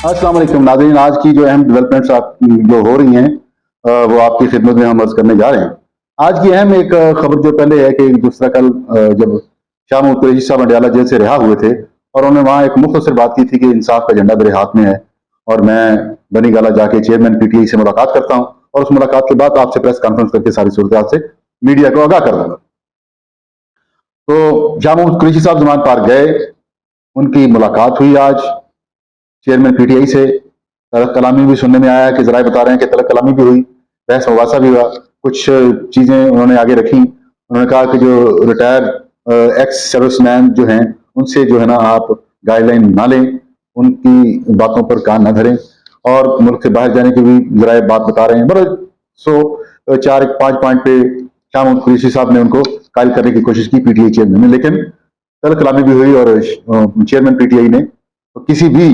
अस्सलाम वालेकुम नाज़रीन। आज की जो अहम डेवलपमेंट्स जो हो रही हैं वो आपकी खिदमत में हम अर्ज करने जा रहे हैं। आज की अहम एक खबर जो पहले है कि दूसरा कल जब शाह महमूद कुरैशी साहब अंडियाला जेल से रिहा हुए थे और उन्होंने वहाँ एक मुख्तसर बात की थी कि इंसाफ का झंडा मेरे हाथ में है और मैं बनी गाला जाके चेयरमैन पीटीआई से मुलाकात करता हूँ और उस मुलाकात के बाद आपसे प्रेस कॉन्फ्रेंस करके सारी सूरत से मीडिया को आगाह कर दूंगा। तो शाह महमूद कुरैशी साहब जमानत पार गए, उनकी मुलाकात हुई आज चेयरमैन पीटीआई से। तलक कलामी भी सुनने में आया है कि जराए बता रहे हैं कि तलक कलामी भी हुई, बहस मुबासा भी हुआ, कुछ चीजें उन्होंने आगे रखी। उन्होंने कहा कि जो रिटायर एक्स सर्विसमैन जो हैं उनसे जो है ना आप गाइडलाइन ना लें, उनकी बातों पर कान ना धरें और मुल्क से बाहर जाने की भी जराए बात बता रहे हैं। बड़ा 4-5 पॉइंट पे शाह महमूद कुरैशी साहब ने उनको कायल करने की कोशिश की पीटीआई चेयरमैन ने, लेकिन तलक कलामी भी हुई और चेयरमैन पीटीआई ने किसी भी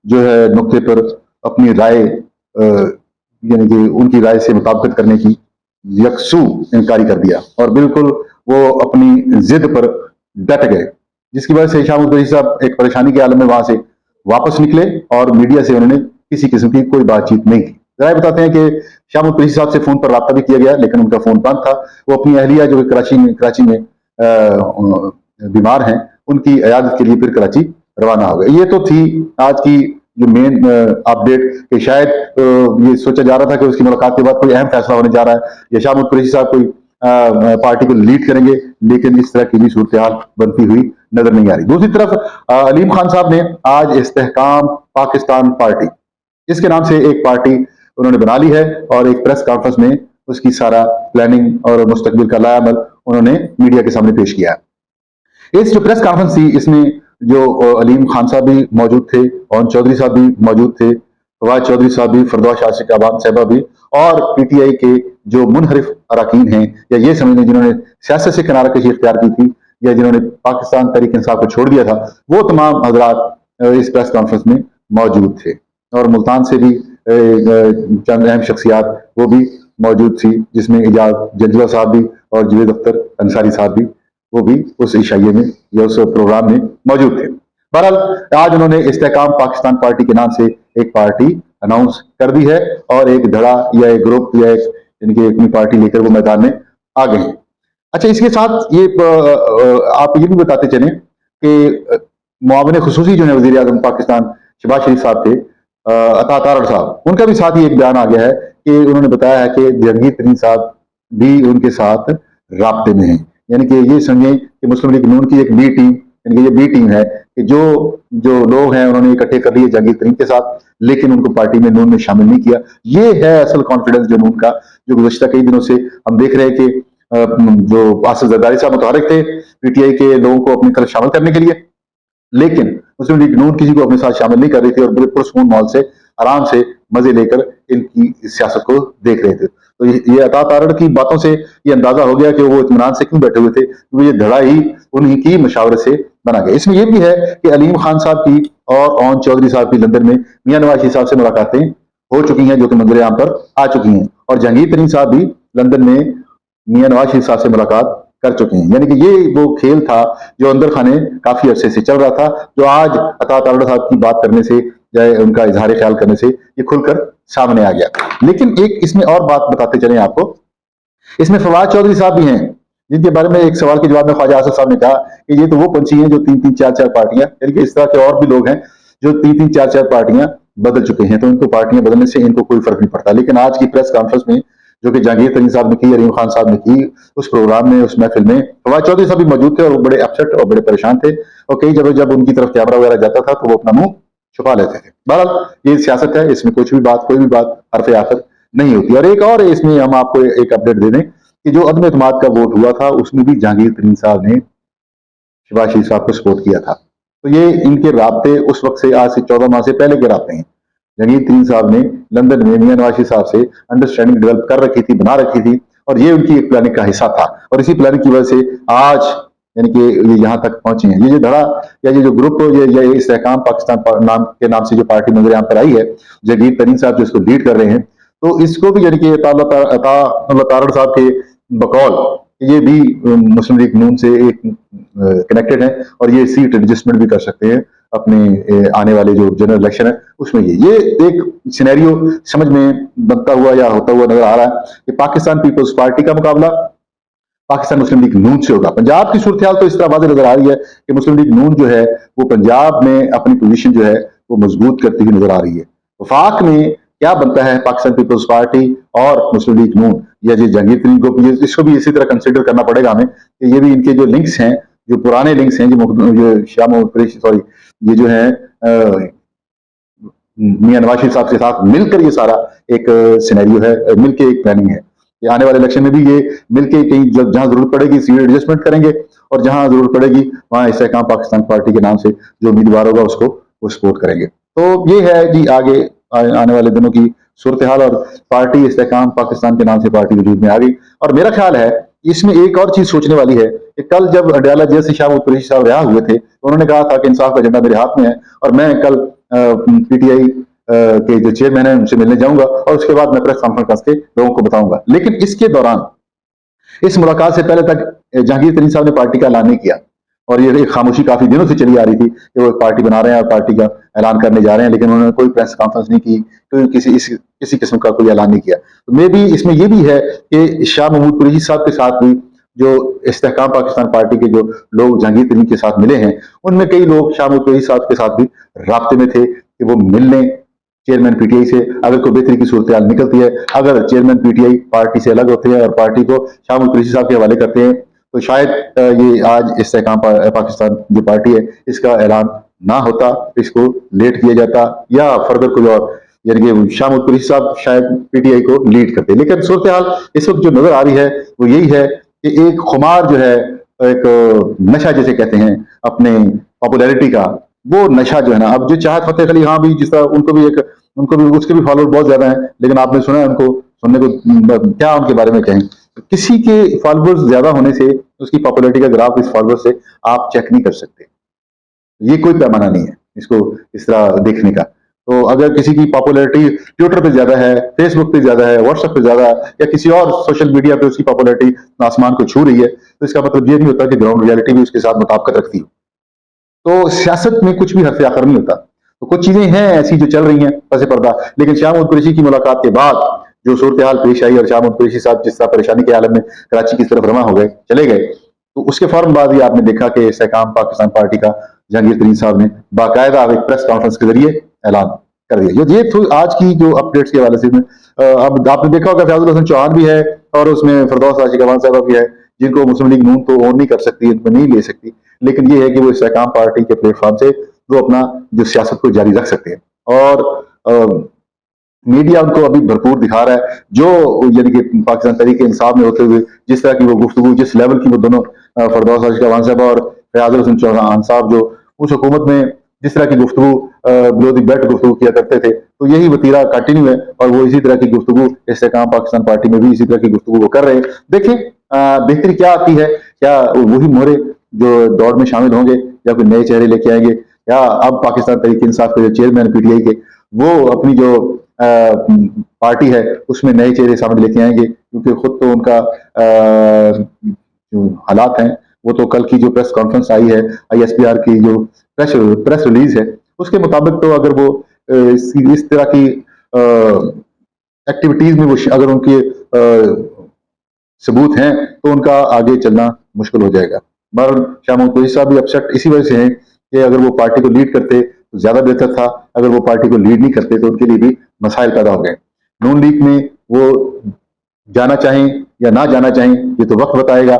जो है नुक्ते पर अपनी राय यानी कि उनकी राय से मुताबिकत करने की यकसू इनकारी कर दिया और बिल्कुल वो अपनी जिद पर डट गए, जिसकी वजह से शाह महमूद कुरैशी साहब एक परेशानी के आलम में वहां से वापस निकले और मीडिया से उन्होंने किसी किस्म की कोई बातचीत नहीं की। राय बताते हैं कि शाह महमूद कुरैशी साहब से फोन पर रब्ता भी किया गया लेकिन उनका फोन बंद था। वो अपनी अहलिया जो कराची में बीमार हैं उनकी इयादत के लिए फिर कराची रवाना हो गए। ये तो थी आज की जो मेन अपडेट कि शायद ये सोचा जा रहा था कि उसकी मुलाकात के बाद कोई अहम फैसला होने जा रहा है या शाह महमूद कुरैशी साहब कोई पार्टी को लीड करेंगे, लेकिन इस तरह की भी सूरत हाल बनती हुई नजर नहीं आ रही। दूसरी तरफ अलीम खान साहब ने आज इस्तेहकाम पाकिस्तान पार्टी इसके नाम से एक पार्टी उन्होंने बना ली है और एक प्रेस कॉन्फ्रेंस में उसकी सारा प्लानिंग और मुस्तकबिल का लायामल उन्होंने मीडिया के सामने पेश किया। इस जो प्रेस कॉन्फ्रेंस थी इसमें जो अलीम खान साहब भी मौजूद थे, ओन चौधरी साहब भी मौजूद थे, फवाद चौधरी साहब भी, फरदौश आशिक अबान साहबा भी और पीटीआई के जो मुनहरिफ अरकान हैं या ये समझ लें जिन्होंने सियासत से किनारा कशी इख्तियार की थी या जिन्होंने पाकिस्तान तहरीक इंसाफ को छोड़ दिया था, वो तमाम हजरात इस प्रेस कॉन्फ्रेंस में मौजूद थे और मुल्तान से भी चंद अहम शख्सियात वो भी मौजूद थी, जिसमें इजाज जंजुआ साहब भी और जवेद अख्तर अंसारी साहब भी वो भी उस इशाइये में या उस प्रोग्राम में मौजूद थे। बहरहाल आज उन्होंने इस्तेहकाम पाकिस्तान पार्टी के नाम से एक पार्टी अनाउंस कर दी है और एक धड़ा या एक ग्रुप या एक अपनी पार्टी लेकर वो मैदान में आ गए हैं। अच्छा, इसके साथ ये आप ये भी बताते चले कि मुआविन खुसूसी जो है वजीर आजम पाकिस्तान शहबाज शरीफ साहब थे, अता तारड़ साहब, उनका भी साथ ही एक बयान आ गया है कि उन्होंने बताया है कि जहांगीर तरीन साहब भी उनके साथ राब्ते में हैं। यानी कि ये समझें कि मुस्लिम लीग नून की एक बी टीम, यानी कि ये बी टीम है कि जो जो लोग हैं उन्होंने इकट्ठे कर लिए जहांगीर तरीन के साथ, लेकिन उनको पार्टी में नून में शामिल नहीं किया। ये है असल कॉन्फिडेंस जो नून का, जो गुज़श्ता कई दिनों से हम देख रहे हैं कि जो आसिफ जरदारी साहब मुतहरिक थे पीटीआई के लोगों को अपनी तरफ शामिल करने के लिए, लेकिन मुस्लिम लीग नून किसी को अपने साथ शामिल नहीं कर रही थी और बड़े पुरसकून माहौल से आराम से मजे लेकर इनकी सियासत को देख रहे थे। तो ये अता तारड़ की बातों से ये अंदाजा हो गया कि वो इत्मीनान से क्यों बैठे हुए थे, क्योंकि ये धड़ा ही उन्हीं की मशावरे से बना गया। इसमें यह भी है कि अलीम खान साहब की और ओन चौधरी साहब की लंदन में मियां नवाज शरीफ साहब से मुलाकातें हो चुकी हैं, जो कि मंजर आम पर आ चुकी हैं, और जहांगीर तरीन साहब भी लंदन में मियां नवाज शरीफ साहब से मुलाकात कर चुके हैं। यानी कि ये वो खेल था जो अंदर खाने काफी अरसे से चल रहा था, जो आज अता तारड़ साहब की बात करने से या उनका इजहार ख्याल करने से ये खुलकर सामने आ गया। लेकिन एक इसमें और बात बताते चले आपको, इसमें फवाद चौधरी साहब भी हैं जिनके बारे में एक सवाल के जवाब में ख्वाजा आसिफ साहब ने कहा कि ये तो वो पंछी हैं जो 3-3, 4-4 पार्टियां, यानी कि इस तरह के और भी लोग हैं जो 3-3, 4-4 पार्टियां बदल चुके हैं, तो इनको पार्टियां बदलने से इनको कोई फर्क नहीं पड़ता। लेकिन आज की प्रेस कॉन्फ्रेंस में जो कि जहांगीर तरीन साहब ने की, अलीम खान साहब ने की, उस प्रोग्राम में, उस महफिल में फवाद चौधरी साहब भी मौजूद थे और वो बड़े अपसेट और बड़े परेशान थे और कई जगह जब उनकी तरफ कैमरा वगैरह जाता था तो वो अपना मुंह छुपा लेते थे। बहरहाल ये सियासत है, इसमें कुछ भी बात, कोई भी बात हरफ आखिर नहीं होती। और एक और इसमें हम आपको एक अपडेट दे दें कि जो अदम एतमाद का वोट हुआ था उसमें भी जहांगीर तरीन साहब ने शहबाज शरीफ साहब को सपोर्ट किया था। तो ये इनके राब्ते उस वक्त से, आज से 14 माह से पहले के राब्ते हैं। जहांगीर तरीन साहब ने लंदन में मियां नवाज शरीफ साहब से अंडरस्टैंडिंग डेवलप कर रखी थी, बना रखी थी, और ये उनकी एक प्लानिंग का हिस्सा था और इसी प्लानिंग की वजह से आज यानी कि ये यहाँ तक पहुंचे हैं। ये जो धड़ा या ये जो ग्रुप ये इस्तेहकाम पाकिस्तान नाम के नाम से जो पार्टी मंजर यहाँ पर आई है, जहांगीर तरीन साहब जो इसको लीड कर रहे हैं, तो इसको भी यानी कि अता तारड़ साहब के बकौल कि ये भी मुस्लिम लीग नून से एक कनेक्टेड है और ये सीट एडजस्टमेंट भी कर सकते हैं अपने आने वाले जो जनरल इलेक्शन है उसमें। ये एक सिनेरियो समझ में बनता हुआ या होता हुआ नजर आ रहा है कि पाकिस्तान पीपल्स पार्टी का मुकाबला पाकिस्तान मुस्लिम लीग नून से होगा। पंजाब की सूरत हाल तो इस तरह वाज़ेह नजर आ रही है कि मुस्लिम लीग नून जो है वो पंजाब में अपनी पोजीशन जो है वो मजबूत करती हुई नजर आ रही है। वफाक में क्या बनता है पाकिस्तान पीपल्स पार्टी और मुस्लिम लीग नून या जो जहांगीर तरीन ग्रुप, इसको भी इसी तरह कंसिडर करना पड़ेगा हमें कि ये भी इनके जो लिंक्स हैं, जो पुराने लिंक्स हैं, जो शाह महमूद कुरैशी, सॉरी, ये जो है मियां नवाज शरीफ साहब के साथ मिलकर ये सारा एक सिनेरियो है, मिलकर एक प्लानिंग है कि आने वाले इलेक्शन में भी ये मिलकर कहीं जहां जरूरत पड़ेगी सीट एडजस्टमेंट करेंगे और जहां जरूरत पड़ेगी वहां इस्तेहकाम पाकिस्तान पार्टी के नाम से जो उम्मीदवार होगा उसको वो सपोर्ट करेंगे। तो ये है जी आगे आने वाले दिनों की सूरत हाल, और पार्टी इस्तेहकाम पाकिस्तान के नाम से पार्टी वजूद में आ गई। और मेरा ख्याल है इसमें एक और चीज सोचने वाली है कि कल जब अडयाला जेल से शाह महमूद कुरैशी साहब रिहा हुए थे तो उन्होंने कहा था कि इंसाफ का एजेंडा मेरे हाथ में है और मैं कल पीटीआई के जो चेयरमैन है उनसे मिलने जाऊंगा और उसके बाद मैं प्रेस कॉन्फ्रेंस के लोगों को बताऊंगा। लेकिन इसके दौरान, इस मुलाकात से पहले तक जहांगीर तरीन साहब ने पार्टी का ऐलान नहीं किया और ये एक खामोशी काफी दिनों से चली आ रही थी कि वो एक पार्टी बना रहे हैं और पार्टी का ऐलान करने जा रहे हैं, लेकिन उन्होंने कोई प्रेस कॉन्फ्रेंस नहीं की, कोई किसी किस्म का कोई ऐलान नहीं किया। तो मे भी इसमें यह भी है कि शाह महमूद कुरैशी साहब के साथ भी जो इस्तेहकाम पाकिस्तान पार्टी के जो लोग जहांगीर तरीन के साथ मिले हैं उनमें कई लोग शाह महमूद कुरैशी साहब के साथ भी राब्ते में थे कि वो मिलने चेयरमैन पीटीआई से, अगर कोई बेहतरी की सूरत हाल निकलती है, अगर चेयरमैन पीटीआई पार्टी से अलग होते हैं और पार्टी को शाह महमूद कुरैशी साहब के हवाले करते हैं तो शायद ये आज इस्तेहकाम पाकिस्तान जो पार्टी है इसका ऐलान ना होता, इसको लेट किया जाता या फर्दर कोई और, यानी कि शाह महमूद कुरैशी साहब शायद पीटीआई को लीड करते। लेकिन सूरत हाल इस वक्त जो नजर आ रही है वो यही है कि एक खुमार जो है, एक नशा जिसे कहते हैं अपने पॉपुलैरिटी का, वो नशा जो है ना, अब जो चाहत फतेह अली खान भी जिस तरह उनको भी उसके भी फॉलोअर बहुत ज्यादा हैं, लेकिन आपने सुना है उनको सुनने को क्या उनके बारे में कहें, किसी के फॉलोअर्स ज्यादा होने से उसकी पॉपुलैरिटी का ग्राफ इस फॉलोअर से आप चेक नहीं कर सकते। ये कोई पैमाना नहीं है इसको इस तरह देखने का। तो अगर किसी की पॉपुलैरिटी ट्विटर पे ज्यादा है, फेसबुक पे ज्यादा है, व्हाट्सएप पे ज्यादा है या किसी और सोशल मीडिया पे उसकी पॉपुलैरिटी आसमान को छू रही है तो इसका मतलब ये नहीं होता कि ग्राउंड रियलिटी भी उसके साथ मुताबिकत रखती है। तो सियासत में कुछ भी हद से आखिर नहीं होता। तो कुछ चीजें हैं ऐसी जो चल रही हैं पसे पर्दा, लेकिन शाह महमूद कुरैशी की मुलाकात के बाद जो सूरत हाल पेश आई और शाह महमूद कुरैशी साहब जिस तरह परेशानी के आलम में कराची की तरफ रवाना हो गए, चले गए, तो उसके फौरन बाद ही आपने देखा कि इस्तेहकाम पाकिस्तान पार्टी का जहांगीर तरीन साहब ने बाकायदा एक प्रेस कॉन्फ्रेंस के जरिए ऐलान कर दिया। ये तो आज की जो अपडेट्स के हवाले से अब आपने देखा होगा फयाजुल हसन चौहान भी है और उसमें फिरदौस राशिद अवान साहबा भी है जिनको मुस्लिम लीग नून तो ओन नहीं कर सकती, इनको नहीं ले सकती, लेकिन ये है कि वो इस्तेहकाम पार्टी के प्लेटफॉर्म से वो अपना जो सियासत को जारी रख सकते हैं और मीडिया उनको अभी भरपूर दिखा रहा है, जो यानी कि पाकिस्तान तहरीक इंसाफ में होते हुए जिस तरह की वो गुफ्तगू, जिस लेवल की वो दोनों फिरदौस राशिद अवान साहबा और फयाजुल हसन चौहान साहब जो उस हुकूमत में जिस तरह की गुफ्तगू बिलो द बेल्ट गुफ्तगू किया करते थे, तो यही वतीरा कंटिन्यू है और वो इसी तरह की गुफ्तगू इस्तेहकाम पाकिस्तान पार्टी में भी इसी तरह की गुफ्तगू वो कर रहे हैं। देखिए बेहतरी क्या आती है, क्या वही मोहरे जो दौड़ में शामिल होंगे या कोई नए चेहरे लेके आएंगे, या अब पाकिस्तान तहरीक इंसाफ के जो चेयरमैन पीटीआई के वो अपनी जो पार्टी है उसमें नए चेहरे सामने लेके आएंगे, क्योंकि खुद तो उनका जो हालात हैं वो तो कल की जो प्रेस कॉन्फ्रेंस आई है आईएसपीआर की जो प्रेस रिलीज है उसके मुताबिक तो अगर वो इस तरह की एक्टिविटीज में वो अगर उनके सबूत हैं तो उनका आगे चलना मुश्किल हो जाएगा। मगर शाह महमूद कुरैशी साहब भी अपसेट इसी वजह से हैं कि अगर वो पार्टी को लीड करते तो ज्यादा बेहतर था, अगर वो पार्टी को लीड नहीं करते तो उनके लिए भी मसाइल पैदा हो गए। नून लीग में वो जाना चाहें या ना जाना चाहें ये तो वक्त बताएगा।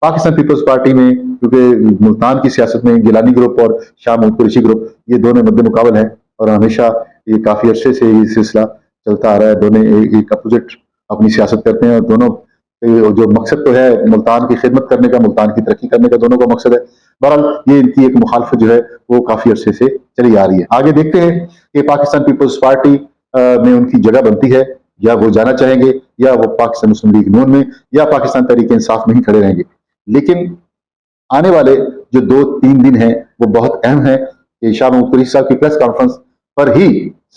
पाकिस्तान पीपल्स पार्टी में क्योंकि मुल्तान की सियासत में गिलानी ग्रुप और शाह महमूद कुरैशी ग्रुप ये दोनों मद्दे मुकाबल है और हमेशा ये काफी अरसे से ये सिलसिला चलता आ रहा है। दोनों एक अपोजिट अपनी सियासत करते हैं और दोनों जो मकसद तो है मुल्तान की खिदमत करने का, मुल्तान की तरक्की करने का, दोनों का मकसद है। बहरहाल ये इनकी एक मुखालफत जो है वो काफी अरसे से चली आ रही है। आगे देखते हैं कि पाकिस्तान पीपल्स पार्टी में उनकी जगह बनती है या वो जाना चाहेंगे या वो पाकिस्तान मुस्लिम लीग नून में या पाकिस्तान तहरीक इंसाफ में ही खड़े रहेंगे। लेकिन आने वाले जो 2-3 दिन हैं वो बहुत अहम है कि शाह महमूद कुरैशी साहब की प्रेस कॉन्फ्रेंस पर ही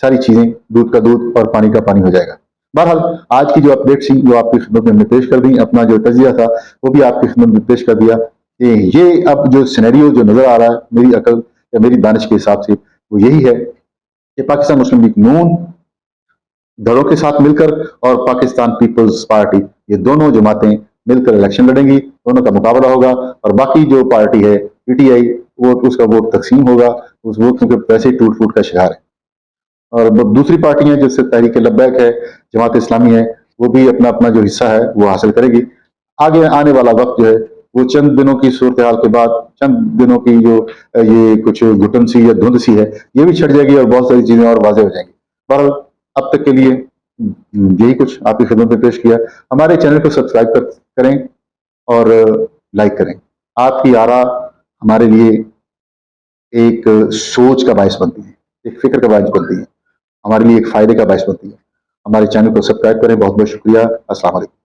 सारी चीजें दूध का दूध और पानी का पानी हो जाएगा। बहरहाल आज की जो अपडेट थी वो आपकी खिदमत में हमने पेश कर दी, अपना जो तजिया था वो भी आपकी खिदमत में पेश कर दिया कि ये अब जो सिनेरियो जो नजर आ रहा है मेरी अकल या मेरी दानिश के हिसाब से वो यही है कि पाकिस्तान मुस्लिम लीग नून दलों के साथ मिलकर और पाकिस्तान पीपल्स पार्टी ये दोनों जमातें मिलकर इलेक्शन लड़ेंगी, दोनों का मुकाबला होगा और बाकी जो पार्टी है पीटीआई वो उसका वोट तकसीम होगा, उस वोट क्योंकि वैसे टूट फूट का शिकार है। और दूसरी पार्टियां जैसे तहरीक लब्बैक है, जमात इस्लामी है, वो भी अपना अपना जो हिस्सा है वो हासिल करेगी। आगे आने वाला वक्त जो है वो चंद दिनों की सूरत हाल के बाद, चंद दिनों की जो ये कुछ घुटन सी या धुंध सी है ये भी छट जाएगी और बहुत सारी चीजें और वाजे हो जाएंगी। पर अब तक के लिए यही कुछ आपकी खिदमत में पेश किया। हमारे चैनल को सब्सक्राइब करें और लाइक करें। आपकी आरा हमारे लिए एक सोच का बायस बनती है, एक फिक्र का बायस बनती है, हमारे लिए एक फायदे का बायस बनती है। हमारे चैनल को सब्सक्राइब करें। बहुत बहुत शुक्रिया। अस्सलाम वालेकुम।